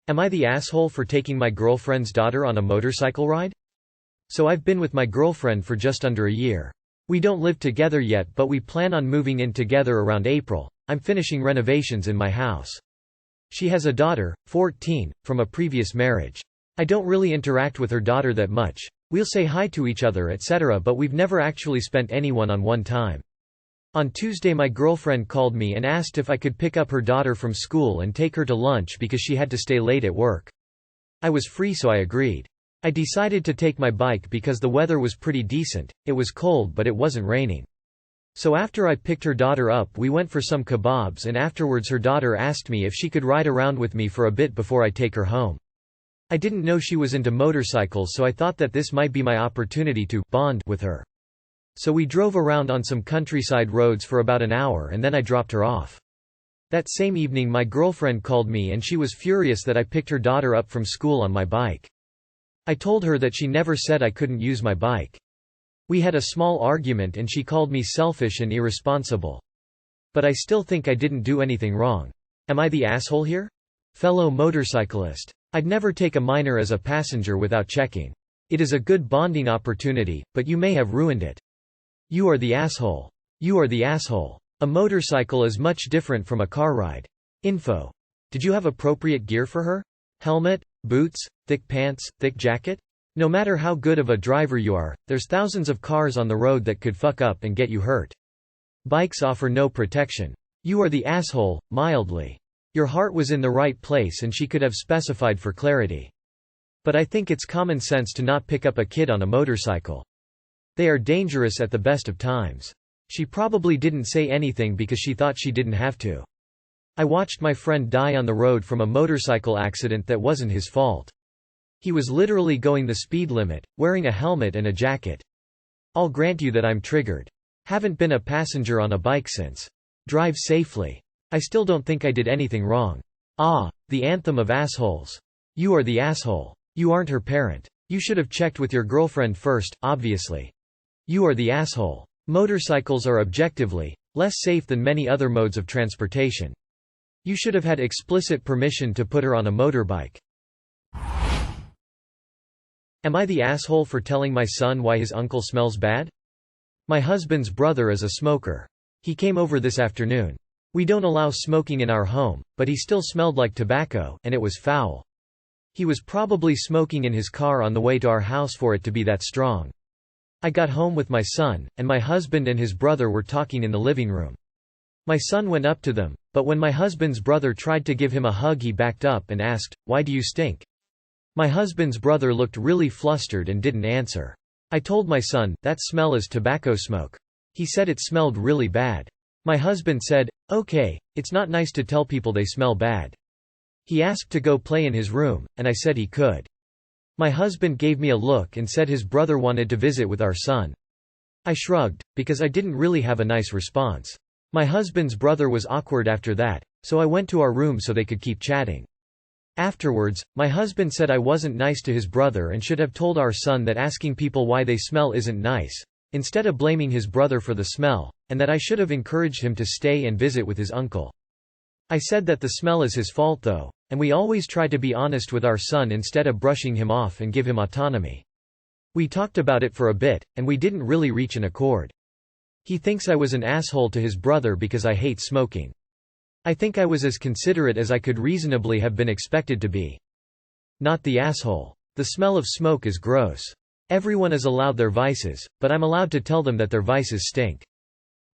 Am I the asshole for taking my girlfriend's daughter on a motorcycle ride? So I've been with my girlfriend for just under a year. We don't live together yet, but we plan on moving in together around April. I'm finishing renovations in my house. She has a daughter, 14, from a previous marriage. I don't really interact with her daughter that much. We'll say hi to each other etc., but we've never actually spent any one-on-one time. On Tuesday my girlfriend called me and asked if I could pick up her daughter from school and take her to lunch because she had to stay late at work. I was free so I agreed. I decided to take my bike because the weather was pretty decent, it was cold but it wasn't raining. So after I picked her daughter up we went for some kebabs and afterwards her daughter asked me if she could ride around with me for a bit before I take her home. I didn't know she was into motorcycles so I thought that this might be my opportunity to bond with her. So we drove around on some countryside roads for about an hour and then I dropped her off. That same evening my girlfriend called me and she was furious that I picked her daughter up from school on my bike. I told her that she never said I couldn't use my bike. We had a small argument and she called me selfish and irresponsible. But I still think I didn't do anything wrong. Am I the asshole here? Fellow motorcyclist. I'd never take a minor as a passenger without checking. It is a good bonding opportunity, but you may have ruined it. You are the asshole. You are the asshole. A motorcycle is much different from a car ride. Info. Did you have appropriate gear for her? Helmet, boots, thick pants, thick jacket? No matter how good of a driver you are, there's thousands of cars on the road that could fuck up and get you hurt. Bikes offer no protection. You are the asshole, mildly. Your heart was in the right place and she could have specified for clarity. But I think it's common sense to not pick up a kid on a motorcycle. They are dangerous at the best of times. She probably didn't say anything because she thought she didn't have to. I watched my friend die on the road from a motorcycle accident that wasn't his fault. He was literally going the speed limit, wearing a helmet and a jacket. I'll grant you that I'm triggered. Haven't been a passenger on a bike since. Drive safely. I still don't think I did anything wrong. Ah, the anthem of assholes. You are the asshole. You aren't her parent. You should have checked with your girlfriend first, obviously. You are the asshole. Motorcycles are objectively less safe than many other modes of transportation. You should have had explicit permission to put her on a motorbike. Am I the asshole for telling my son why his uncle smells bad? My husband's brother is a smoker. He came over this afternoon. We don't allow smoking in our home, but he still smelled like tobacco, and it was foul. He was probably smoking in his car on the way to our house for it to be that strong. I got home with my son, and my husband and his brother were talking in the living room. My son went up to them, but when my husband's brother tried to give him a hug he backed up and asked, "Why do you stink?" My husband's brother looked really flustered and didn't answer. I told my son, "That smell is tobacco smoke." He said it smelled really bad. My husband said, "Okay, it's not nice to tell people they smell bad." He asked to go play in his room, and I said he could. My husband gave me a look and said his brother wanted to visit with our son. I shrugged, because I didn't really have a nice response. My husband's brother was awkward after that, so I went to our room so they could keep chatting. Afterwards, my husband said I wasn't nice to his brother and should have told our son that asking people why they smell isn't nice, instead of blaming his brother for the smell, and that I should have encouraged him to stay and visit with his uncle. I said that the smell is his fault though, and we always try to be honest with our son instead of brushing him off and give him autonomy. We talked about it for a bit, and we didn't really reach an accord. He thinks I was an asshole to his brother because I hate smoking. I think I was as considerate as I could reasonably have been expected to be. Not the asshole. The smell of smoke is gross. Everyone is allowed their vices, but I'm allowed to tell them that their vices stink.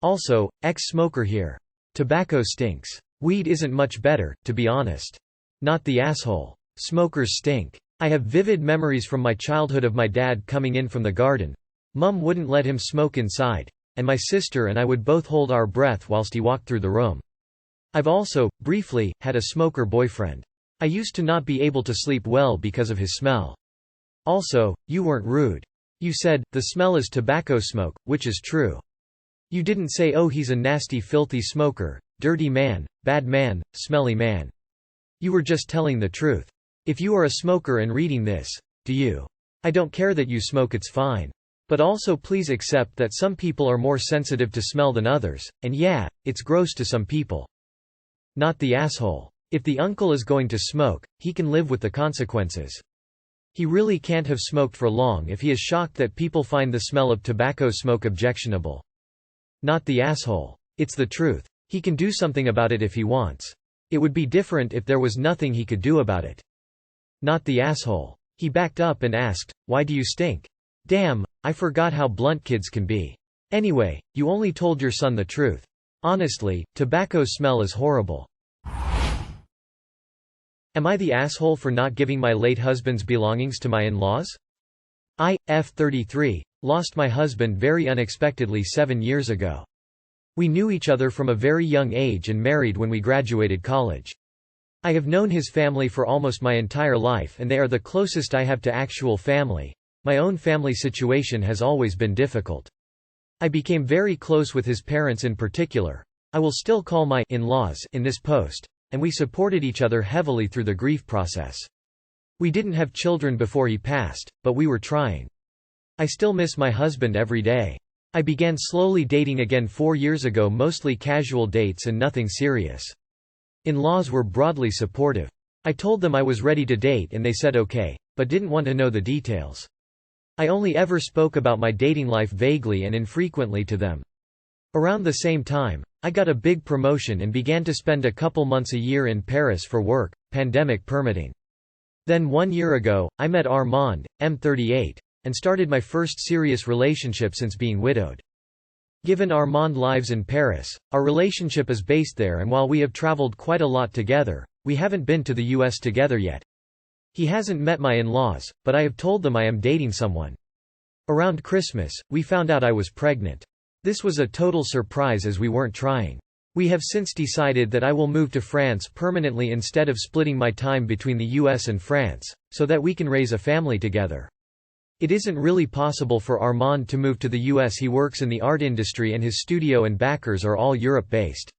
Also, ex-smoker here. Tobacco stinks. Weed isn't much better, to be honest. Not the asshole. Smokers stink. I have vivid memories from my childhood of my dad coming in from the garden. Mum wouldn't let him smoke inside, and my sister and I would both hold our breath whilst he walked through the room. I've also, briefly, had a smoker boyfriend. I used to not be able to sleep well because of his smell. Also, you weren't rude. You said, "The smell is tobacco smoke," which is true. You didn't say, "Oh, he's a nasty filthy smoker, dirty man, bad man, smelly man." You were just telling the truth. If you are a smoker and reading this, do you? I don't care that you smoke, it's fine. But also please accept that some people are more sensitive to smell than others, and yeah, it's gross to some people. Not the asshole. If the uncle is going to smoke, he can live with the consequences. He really can't have smoked for long if he is shocked that people find the smell of tobacco smoke objectionable. Not the asshole. It's the truth. He can do something about it if he wants. It would be different if there was nothing he could do about it. Not the asshole. He backed up and asked, "Why do you stink?" Damn, I forgot how blunt kids can be. Anyway, you only told your son the truth. Honestly, tobacco smell is horrible. Am I the asshole for not giving my late husband's belongings to my in-laws? I, F33, lost my husband very unexpectedly 7 years ago. We knew each other from a very young age and married when we graduated college. I have known his family for almost my entire life and they are the closest I have to actual family. My own family situation has always been difficult. I became very close with his parents in particular. I will still call my in-laws in this post, and we supported each other heavily through the grief process. We didn't have children before he passed, but we were trying. I still miss my husband every day. I began slowly dating again 4 years ago, mostly casual dates and nothing serious. In-laws were broadly supportive. I told them I was ready to date and they said okay, but didn't want to know the details. I only ever spoke about my dating life vaguely and infrequently to them. Around the same time, I got a big promotion and began to spend a couple months a year in Paris for work, pandemic permitting. Then 1 year ago, I met Armand, M38, and started my first serious relationship since being widowed. Given Armand lives in Paris, our relationship is based there, and while we have traveled quite a lot together, we haven't been to the US together yet. He hasn't met my in-laws, but I have told them I am dating someone. Around Christmas, we found out I was pregnant. This was a total surprise as we weren't trying. We have since decided that I will move to France permanently instead of splitting my time between the US and France, so that we can raise a family together. It isn't really possible for Armand to move to the US. He works in the art industry and his studio and backers are all Europe-based.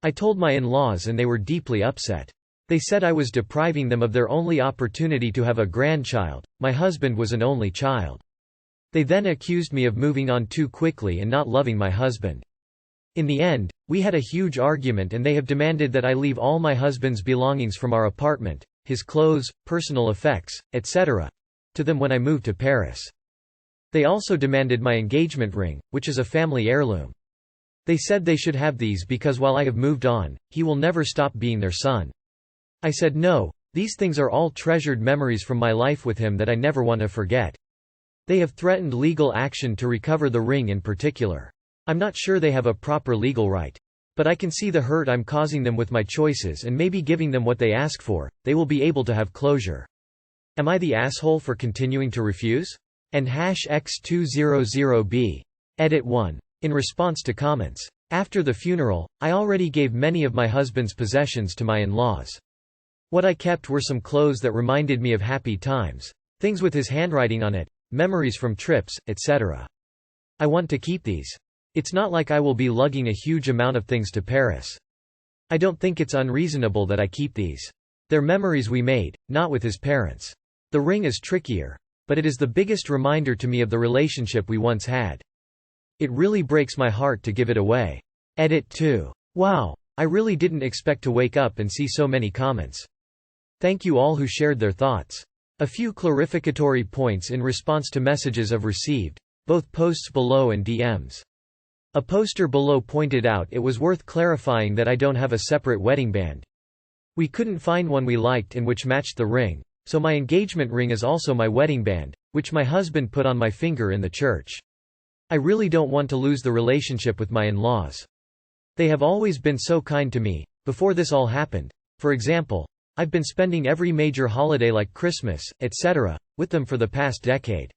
I told my in-laws and they were deeply upset. They said I was depriving them of their only opportunity to have a grandchild. My husband was an only child. They then accused me of moving on too quickly and not loving my husband. In the end, we had a huge argument and they have demanded that I leave all my husband's belongings from our apartment, his clothes, personal effects, etc., to them when I moved to Paris. They also demanded my engagement ring, which is a family heirloom. They said they should have these because while I have moved on, he will never stop being their son. I said no, these things are all treasured memories from my life with him that I never want to forget. They have threatened legal action to recover the ring in particular. I'm not sure they have a proper legal right. But I can see the hurt I'm causing them with my choices, and maybe giving them what they ask for, they will be able to have closure. Am I the asshole for continuing to refuse? And #X200B. Edit 1. In response to comments. After the funeral, I already gave many of my husband's possessions to my in-laws. What I kept were some clothes that reminded me of happy times. Things with his handwriting on it, memories from trips, etc. I want to keep these. It's not like I will be lugging a huge amount of things to Paris. I don't think it's unreasonable that I keep these. They're memories we made, not with his parents. The ring is trickier. But it is the biggest reminder to me of the relationship we once had. It really breaks my heart to give it away. Edit 2. Wow, I really didn't expect to wake up and see so many comments. Thank you all who shared their thoughts. A few clarificatory points in response to messages I've received, both posts below and DMs. A poster below pointed out it was worth clarifying that I don't have a separate wedding band. We couldn't find one we liked and which matched the ring, so my engagement ring is also my wedding band, which my husband put on my finger in the church. I really don't want to lose the relationship with my in-laws. They have always been so kind to me. Before this all happened, for example, I've been spending every major holiday like Christmas, etc., with them for the past decade.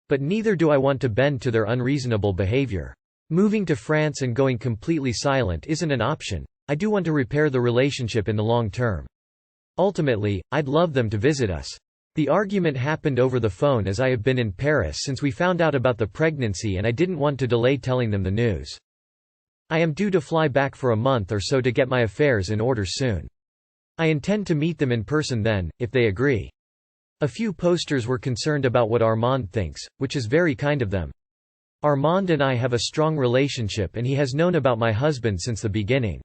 But neither do I want to bend to their unreasonable behavior. Moving to France and going completely silent isn't an option. I do want to repair the relationship in the long term. Ultimately, I'd love them to visit us. The argument happened over the phone as I have been in Paris since we found out about the pregnancy and I didn't want to delay telling them the news. I am due to fly back for a month or so to get my affairs in order soon. I intend to meet them in person then, if they agree. A few posters were concerned about what Armand thinks, which is very kind of them. Armand and I have a strong relationship and he has known about my husband since the beginning.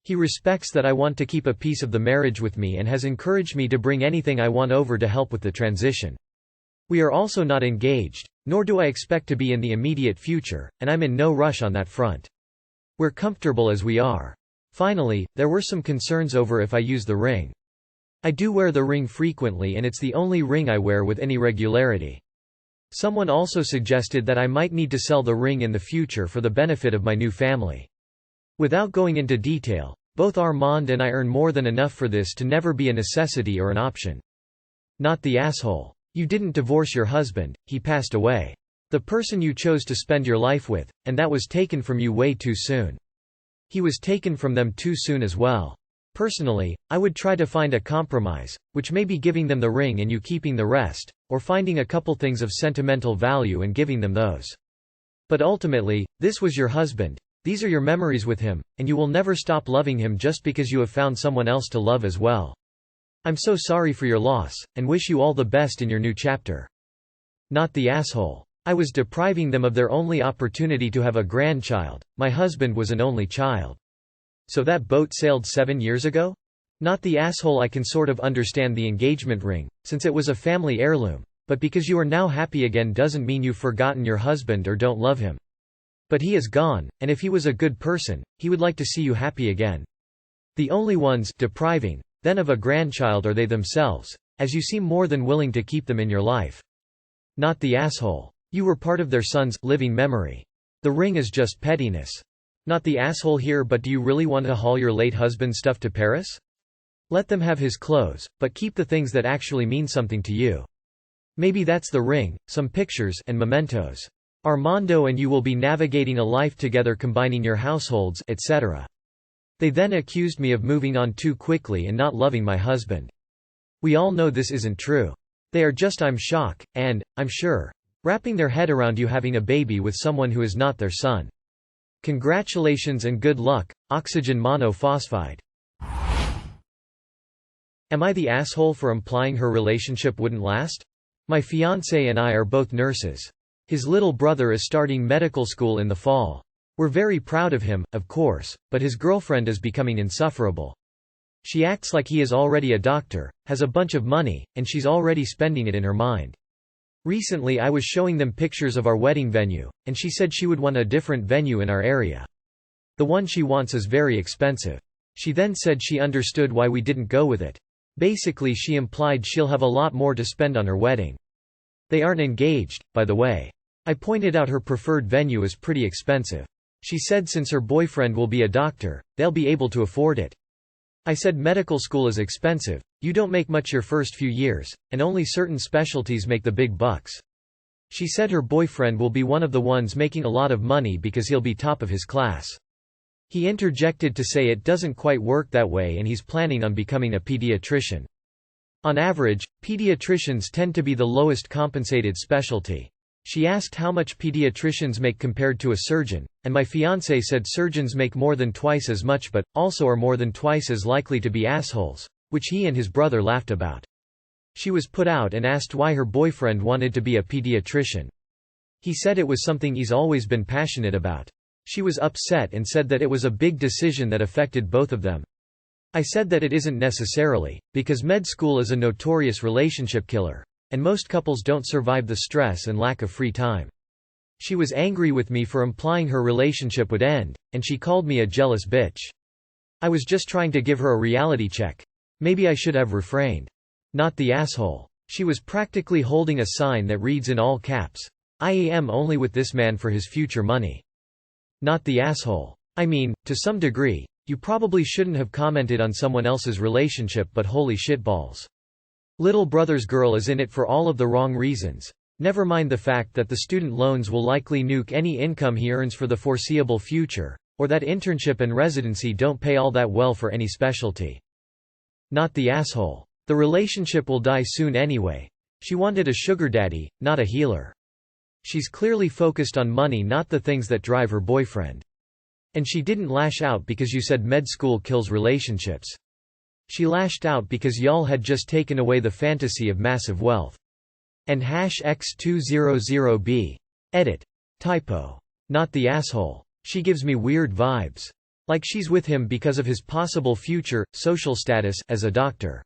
He respects that I want to keep a piece of the marriage with me and has encouraged me to bring anything I want over to help with the transition. We are also not engaged, nor do I expect to be in the immediate future, and I'm in no rush on that front. We're comfortable as we are. Finally, there were some concerns over if I use the ring. I do wear the ring frequently and it's the only ring I wear with any regularity. Someone also suggested that I might need to sell the ring in the future for the benefit of my new family. Without going into detail, both Armand and I earn more than enough for this to never be a necessity or an option. Not the asshole. You didn't divorce your husband, he passed away. The person you chose to spend your life with, and that was taken from you way too soon. He was taken from them too soon as well. Personally, I would try to find a compromise, which may be giving them the ring and you keeping the rest, or finding a couple things of sentimental value and giving them those. But ultimately, this was your husband, these are your memories with him, and you will never stop loving him just because you have found someone else to love as well. I'm so sorry for your loss, and wish you all the best in your new chapter. Not the asshole. I was depriving them of their only opportunity to have a grandchild. My husband was an only child. So that boat sailed 7 years ago? Not the asshole. I can sort of understand the engagement ring, since it was a family heirloom, but because you are now happy again doesn't mean you've forgotten your husband or don't love him. But he is gone, and if he was a good person, he would like to see you happy again. The only ones depriving, then of a grandchild are they themselves, as you seem more than willing to keep them in your life. Not the asshole. You were part of their son's living memory. The ring is just pettiness. Not the asshole here. But do you really want to haul your late husband's stuff to Paris? Let them have his clothes, but keep the things that actually mean something to you. Maybe that's the ring, some pictures, and mementos. Armando and you will be navigating a life together, combining your households, etc. They then accused me of moving on too quickly and not loving my husband. We all know this isn't true. They are just I'm shocked, and, I'm sure, wrapping their head around you having a baby with someone who is not their son. Congratulations and good luck, oxygen monophosphide. Am I the asshole for implying her relationship wouldn't last? My fiancé and I are both nurses. His little brother is starting medical school in the fall. We're very proud of him, of course, but his girlfriend is becoming insufferable. She acts like he is already a doctor, has a bunch of money, and she's already spending it in her mind. Recently I was showing them pictures of our wedding venue, and she said she would want a different venue in our area. The one she wants is very expensive. She then said she understood why we didn't go with it. Basically she implied she'll have a lot more to spend on her wedding. They aren't engaged, by the way. I pointed out her preferred venue is pretty expensive. She said since her boyfriend will be a doctor, they'll be able to afford it. I said medical school is expensive, you don't make much your first few years, and only certain specialties make the big bucks. She said her boyfriend will be one of the ones making a lot of money because he'll be top of his class. He interjected to say it doesn't quite work that way and he's planning on becoming a pediatrician. On average, pediatricians tend to be the lowest compensated specialty. She asked how much pediatricians make compared to a surgeon, and my fiancé said surgeons make more than twice as much but, also are more than twice as likely to be assholes, which he and his brother laughed about. She was put out and asked why her boyfriend wanted to be a pediatrician. He said it was something he's always been passionate about. She was upset and said that it was a big decision that affected both of them. I said that it isn't necessarily, because med school is a notorious relationship killer. And most couples don't survive the stress and lack of free time. She was angry with me for implying her relationship would end, and she called me a jealous bitch. I was just trying to give her a reality check. Maybe I should have refrained. Not the asshole. She was practically holding a sign that reads in all caps, I am only with this man for his future money. Not the asshole. I mean, to some degree, you probably shouldn't have commented on someone else's relationship, but holy shitballs. Little brother's girl is in it for all of the wrong reasons. Never mind the fact that the student loans will likely nuke any income he earns for the foreseeable future, or that internship and residency don't pay all that well for any specialty. Not the asshole. The relationship will die soon anyway. She wanted a sugar daddy, not a healer. She's clearly focused on money, not the things that drive her boyfriend. And she didn't lash out because you said med school kills relationships. She lashed out because y'all had just taken away the fantasy of massive wealth. And #X200B. Edit. Typo. Not the asshole. She gives me weird vibes. Like she's with him because of his possible future, social status, as a doctor.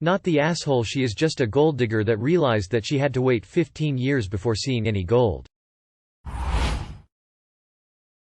Not the asshole she is, just a gold digger that realized that she had to wait 15 years before seeing any gold.